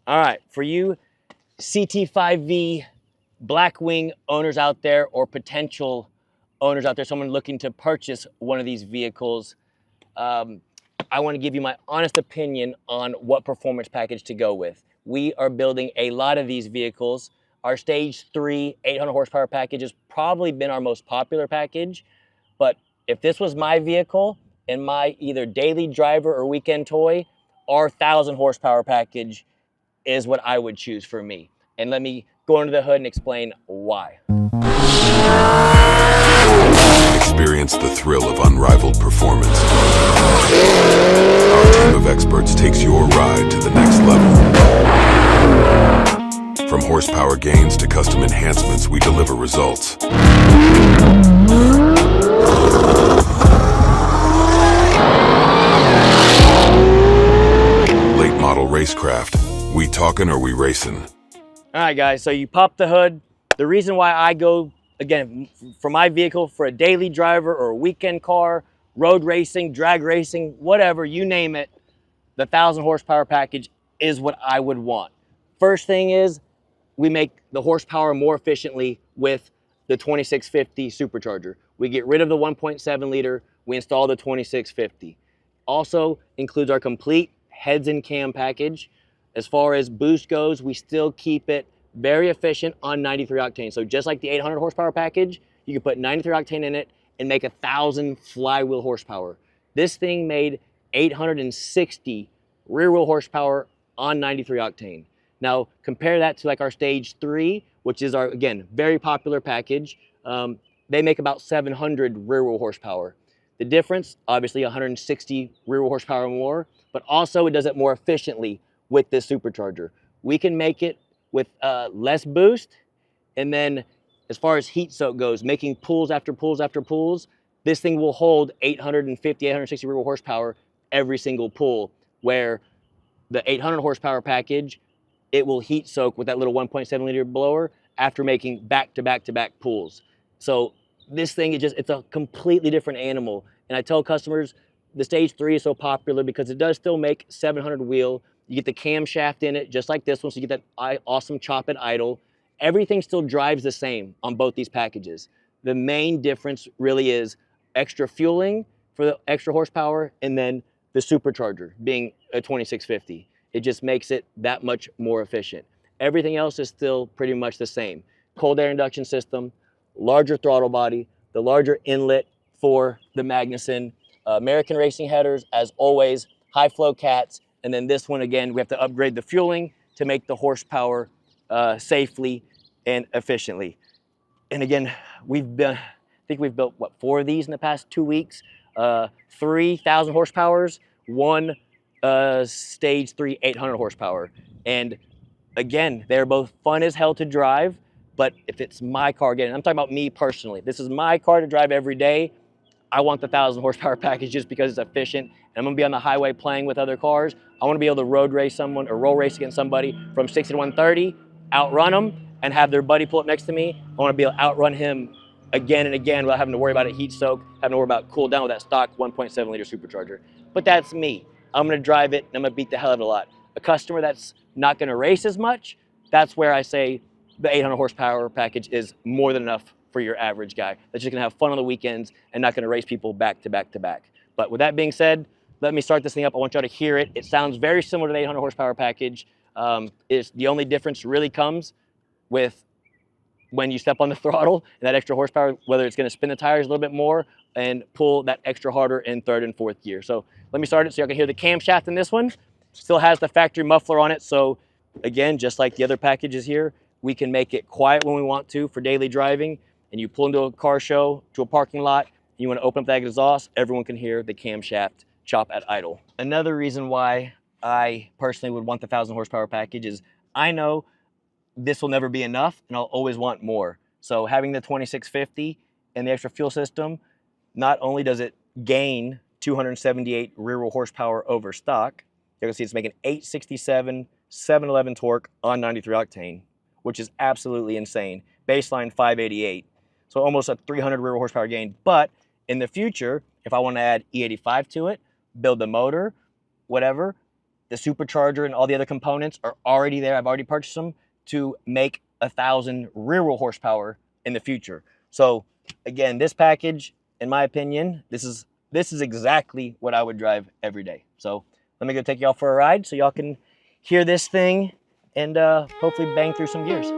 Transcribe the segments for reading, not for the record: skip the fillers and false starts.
All right, for you CT5-V Blackwing owners out there, or potential owners out there, someone looking to purchase one of these vehicles, I want to give you my honest opinion on what performance package to go with. We are building a lot of these vehicles. Our Stage 3 800 horsepower package has probably been our most popular package, but if this was my vehicle and my either daily driver or weekend toy, our 1,000 horsepower package is what I would choose for me. And let me go under the hood and explain why. Experience the thrill of unrivaled performance. Our team of experts takes your ride to the next level. From horsepower gains to custom enhancements, we deliver results. Late model Racecraft. We talking or we racing? All right, guys, so you pop the hood. The reason why I go, again, for my vehicle, for a daily driver or a weekend car, road racing, drag racing, whatever, you name it, the 1,000 horsepower package is what I would want. First thing is, we make the horsepower more efficiently with the 2650 supercharger. We get rid of the 1.7 liter, we install the 2650. Also includes our complete heads and cam package. As far as boost goes, we still keep it very efficient on 93 octane. So just like the 800 horsepower package, you can put 93 octane in it and make 1,000 flywheel horsepower. This thing made 860 rear wheel horsepower on 93 octane. Now compare that to like our Stage 3, which is our, again, very popular package. They make about 700 rear wheel horsepower. The difference, obviously 160 rear wheel horsepower more, but also it does it more efficiently with this supercharger. We can make it with less boost, and then as far as heat soak goes, making pulls after pulls after pulls, this thing will hold 850, 860 rear wheel horsepower every single pull, where the 800 horsepower package, it will heat soak with that little 1.7 liter blower after making back-to-back-to-back pulls. So this thing is it's a completely different animal. And I tell customers, the Stage 3 is so popular because it does still make 700 wheel. You get the camshaft in it, just like this one, so you get that awesome chop at idle. Everything still drives the same on both these packages. The main difference really is extra fueling for the extra horsepower, and then the supercharger being a 2650. It just makes it that much more efficient. Everything else is still pretty much the same. Cold air induction system, larger throttle body, the larger inlet for the Magnuson, American racing headers, as always, high flow cats. And then this one, again, we have to upgrade the fueling to make the horsepower safely and efficiently. And again, I think we've built, what, 4 of these in the past 2 weeks? 3,000 horsepowers, 1 Stage 3 800 horsepower. And again, they're both fun as hell to drive, but if it's my car, again, I'm talking about me personally, this is my car to drive every day, I want the 1,000 horsepower package just because it's efficient. And I'm gonna be on the highway playing with other cars. I wanna be able to road race someone or roll race against somebody from 60 to 130, outrun them, and have their buddy pull up next to me. I wanna be able to outrun him again and again without having to worry about a heat soak, having to worry about cool down with that stock 1.7 liter supercharger. But that's me. I'm gonna drive it and I'm gonna beat the hell out of it a lot. A customer that's not gonna race as much, that's where I say the 800 horsepower package is more than enough for your average guy that's just gonna have fun on the weekends and not gonna race people back to back to back. But with that being said, let me start this thing up. I want y'all to hear it. It sounds very similar to the 800 horsepower package. The only difference really comes with when you step on the throttle and that extra horsepower, whether it's gonna spin the tires a little bit more and pull that extra harder in 3rd and 4th gear. So let me start it so y'all can hear the camshaft in this one. Still has the factory muffler on it. So again, just like the other packages here, we can make it quiet when we want to for daily driving. And you pull into a car show, to a parking lot, and you want to open up that exhaust, everyone can hear the camshaft chop at idle. Another reason why I personally would want the 1,000 horsepower package is I know this will never be enough and I'll always want more. So having the 2650 and the extra fuel system, not only does it gain 278 rear wheel horsepower over stock, you can see it's making 867, 711 torque on 93 octane, which is absolutely insane. Baseline 588. So almost a 300 rear wheel horsepower gain. But in the future, if I want to add E85 to it, build the motor, whatever, the supercharger and all the other components are already there. I've already purchased them to make 1,000 rear wheel horsepower in the future. So again, this package, in my opinion, this is exactly what I would drive every day. So let me go take y'all for a ride so y'all can hear this thing and hopefully bang through some gears.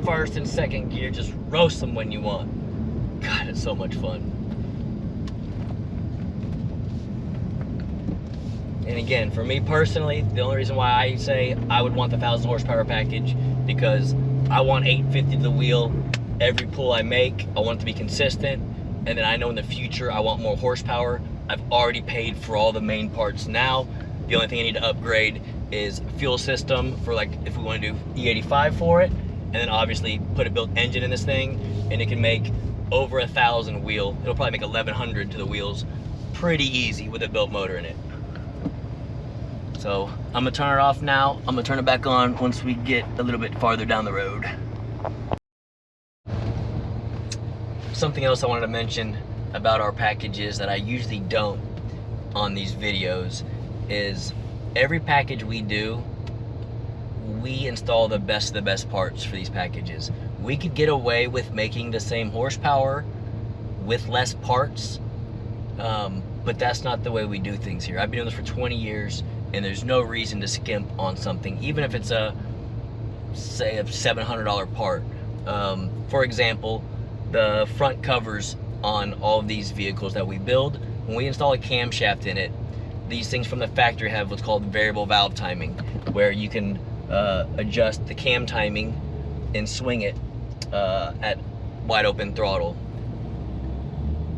First and second gear, just roast them when you want. God, it's so much fun. And again, for me personally, the only reason why I say I would want the 1,000 horsepower package, because I want 850 to the wheel every pull I make. I want it to be consistent, and then I know in the future I want more horsepower. I've already paid for all the main parts now. The only thing I need to upgrade is fuel system for, like, if we want to do E85 for it, and then obviously put a built engine in this thing, and it can make over 1,000 wheel. It'll probably make 1,100 to the wheels pretty easy with a built motor in it. So I'm gonna turn it off now. I'm gonna turn it back on once we get a little bit farther down the road. Something else I wanted to mention about our packages that I usually don't on these videos is every package we do, we install the best of the best parts for these packages. We could get away with making the same horsepower with less parts, but that's not the way we do things here. I've been doing this for 20 years, and there's no reason to skimp on something, even if it's say a $700 part. For example, the front covers on all of these vehicles that we build, when we install a camshaft in it, these things from the factory have what's called variable valve timing, where you can adjust the cam timing and swing it at wide open throttle.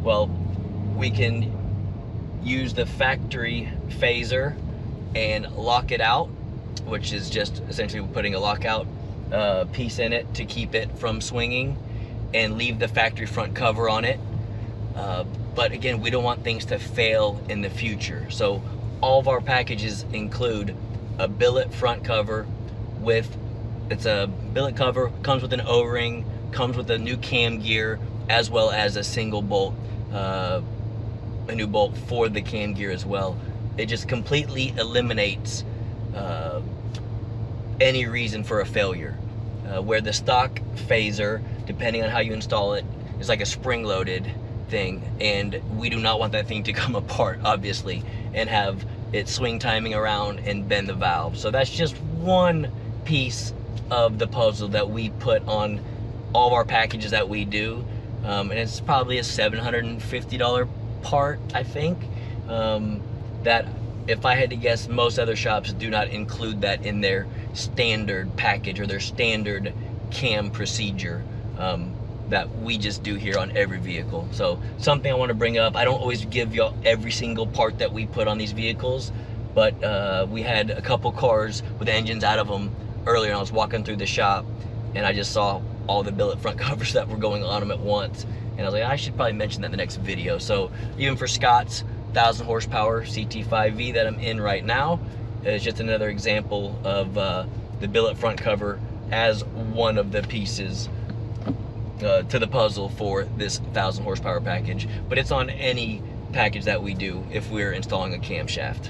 Well, we can use the factory phaser and lock it out, which is just essentially putting a lockout piece in it to keep it from swinging, and leave the factory front cover on it. But again, we don't want things to fail in the future. So all of our packages include a billet front cover with, it's a billet cover, comes with an O-ring, comes with a new cam gear, as well as a single bolt, a new bolt for the cam gear as well. It just completely eliminates any reason for a failure. Where the stock phaser, depending on how you install it, is like a spring-loaded thing, and we do not want that thing to come apart, obviously, and have it swing timing around and bend the valve. So that's just one piece of the puzzle that we put on all of our packages that we do, and it's probably a $750 part, I think, that if I had to guess, most other shops do not include that in their standard package or their standard cam procedure that we just do here on every vehicle. So something I want to bring up, I don't always give y'all every single part that we put on these vehicles, but we had a couple cars with engines out of them earlier, and I was walking through the shop and I just saw all the billet front covers that were going on them at once, and I was like, I should probably mention that in the next video. So even for Scott's 1,000 horsepower CT5-V that I'm in right now, it's just another example of the billet front cover as one of the pieces to the puzzle for this 1,000 horsepower package, but it's on any package that we do if we're installing a camshaft.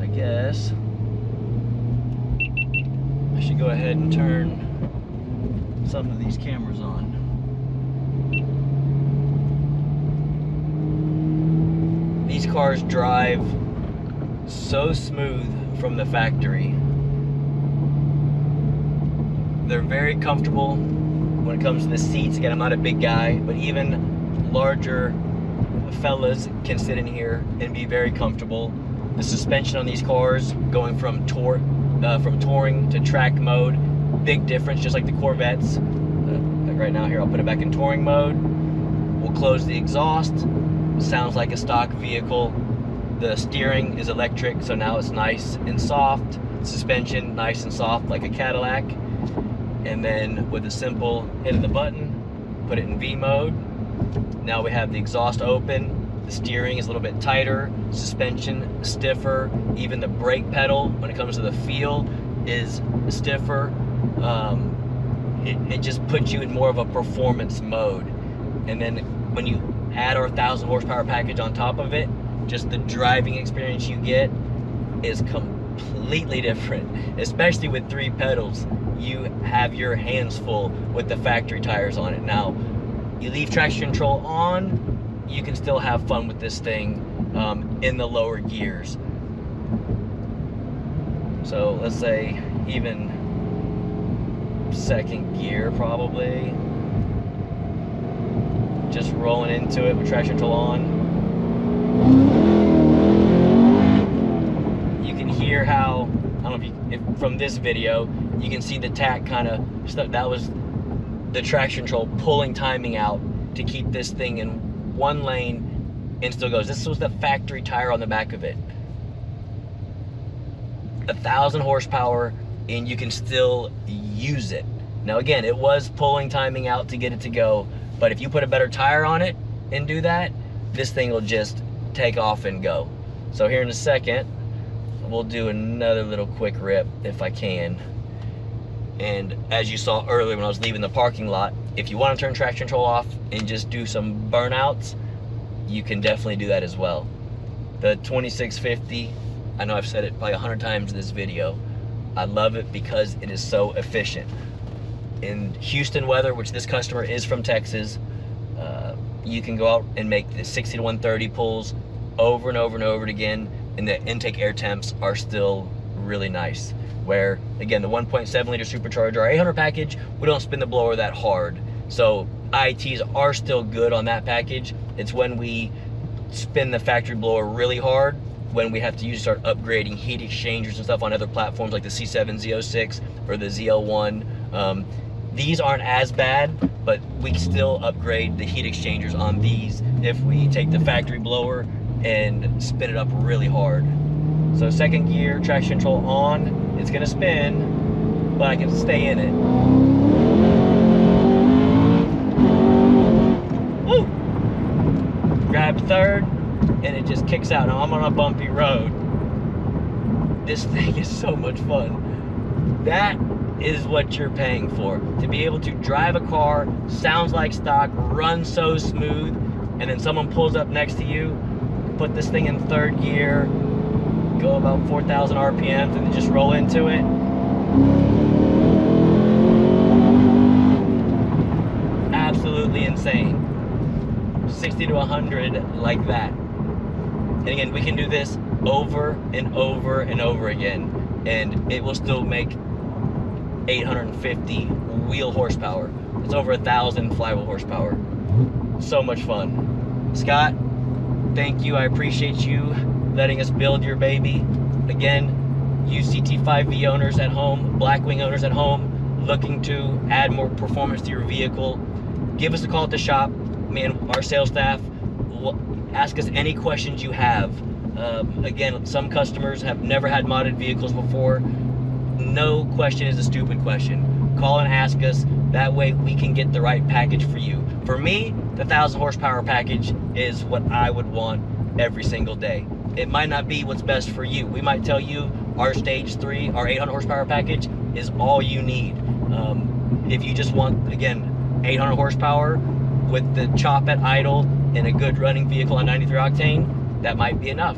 I guess I should go ahead and turn some of these cameras on. These cars drive so smooth from the factory. They're very comfortable when it comes to the seats. Again, I'm not a big guy, but even larger fellas can sit in here and be very comfortable. The suspension on these cars, going from touring to track mode, big difference, just like the Corvettes. Right now here, I'll put it back in touring mode. We'll close the exhaust. Sounds like a stock vehicle. The steering is electric, so now it's nice and soft. Suspension, nice and soft like a Cadillac. And then with a simple hit of the button, put it in V mode. Now we have the exhaust open. The steering is a little bit tighter. Suspension stiffer. Even the brake pedal, when it comes to the feel, is stiffer. It just puts you in more of a performance mode. And then when you add our 1,000 horsepower package on top of it, just the driving experience you get is completely different. Especially with 3 pedals, you have your hands full with the factory tires on it. Now, you leave traction control on, you can still have fun with this thing in the lower gears. So let's say even 2nd gear probably. Just rolling into it with traction control on. You can hear how, I don't know if from this video, you can see the tach kind of stuff. That was the traction control pulling timing out to keep this thing in one lane and still goes. This was the factory tire on the back of it. 1,000 horsepower and you can still use it. Now again, it was pulling timing out to get it to go, but if you put a better tire on it and do that, this thing will just take off and go. So here in a second, we'll do another little quick rip if I can. And as you saw earlier when I was leaving the parking lot, if you want to turn traction control off and just do some burnouts, you can definitely do that as well. The 2650, I know I've said it probably 100 times in this video, I love it because it is so efficient. In Houston weather, which this customer is from Texas, you can go out and make the 60 to 130 pulls over and over and over again, and the intake air temps are still really nice. Where, again, the 1.7 liter supercharger, our 800 package, we don't spin the blower that hard. So IETs are still good on that package. It's when we spin the factory blower really hard, when we have to start upgrading heat exchangers and stuff on other platforms like the C7 Z06 or the ZL1. These aren't as bad, but we still upgrade the heat exchangers on these if we take the factory blower and spin it up really hard. So 2nd gear, traction control on, it's gonna spin, but I can stay in it. Woo! Grab 3rd, and it just kicks out. Now I'm on a bumpy road. This thing is so much fun. That is what you're paying for. To be able to drive a car, sounds like stock, runs so smooth, and then someone pulls up next to you, put this thing in 3rd gear, go about 4,000 RPMs, and then just roll into it. Absolutely insane. 60 to 100 like that. And again, we can do this over and over and over again, and it will still make 850 wheel horsepower. It's over 1,000 flywheel horsepower. So much fun. Scott, thank you. I appreciate you letting us build your baby. Again, you CT5-V owners at home, Blackwing owners at home, looking to add more performance to your vehicle, give us a call at the shop. Man, our sales staff will ask us any questions you have. Again, some customers have never had modded vehicles before. No question is a stupid question. Call and ask us. That way we can get the right package for you. For me, the 1,000 horsepower package is what I would want every single day. It might not be what's best for you. We might tell you our stage 3, our 800 horsepower package is all you need. If you just want, again, 800 horsepower with the chop at idle and a good running vehicle on 93 octane, that might be enough.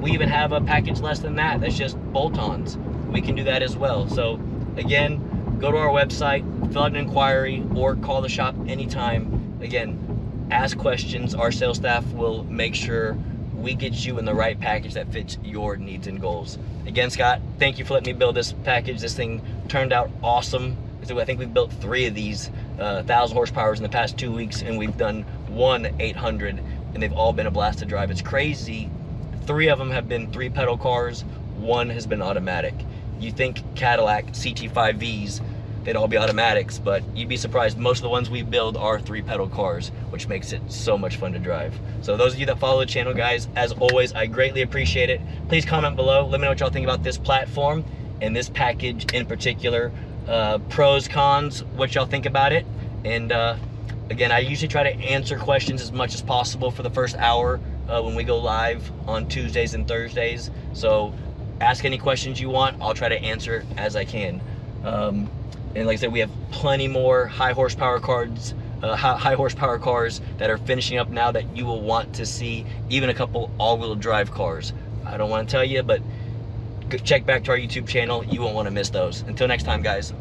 We even have a package less than that that's just bolt-ons. We can do that as well. So again, go to our website, fill out an inquiry, or call the shop anytime. Again, ask questions. Our sales staff will make sure we get you in the right package that fits your needs and goals. Again, Scott, thank you for letting me build this package. This thing turned out awesome. I think we've built 3 of these 1,000 horsepowers in the past 2 weeks, and we've done 1 800, and they've all been a blast to drive. It's crazy. 3 of them have been 3-pedal cars. 1 has been automatic. You think Cadillac CT5-Vs, they'd all be automatics, but you'd be surprised. Most of the ones we build are 3-pedal cars, which makes it so much fun to drive. So those of you that follow the channel, guys, as always, I greatly appreciate it. Please comment below. Let me know what y'all think about this platform and this package in particular. Pros, cons, what y'all think about it. And again, I usually try to answer questions as much as possible for the first hour when we go live on Tuesdays and Thursdays. So ask any questions you want. I'll try to answer as I can. And like I said, we have plenty more high horsepower cars that are finishing up now that you will want to see, even a couple all-wheel drive cars. I don't want to tell you, but check back to our YouTube channel. You won't want to miss those. Until next time, guys.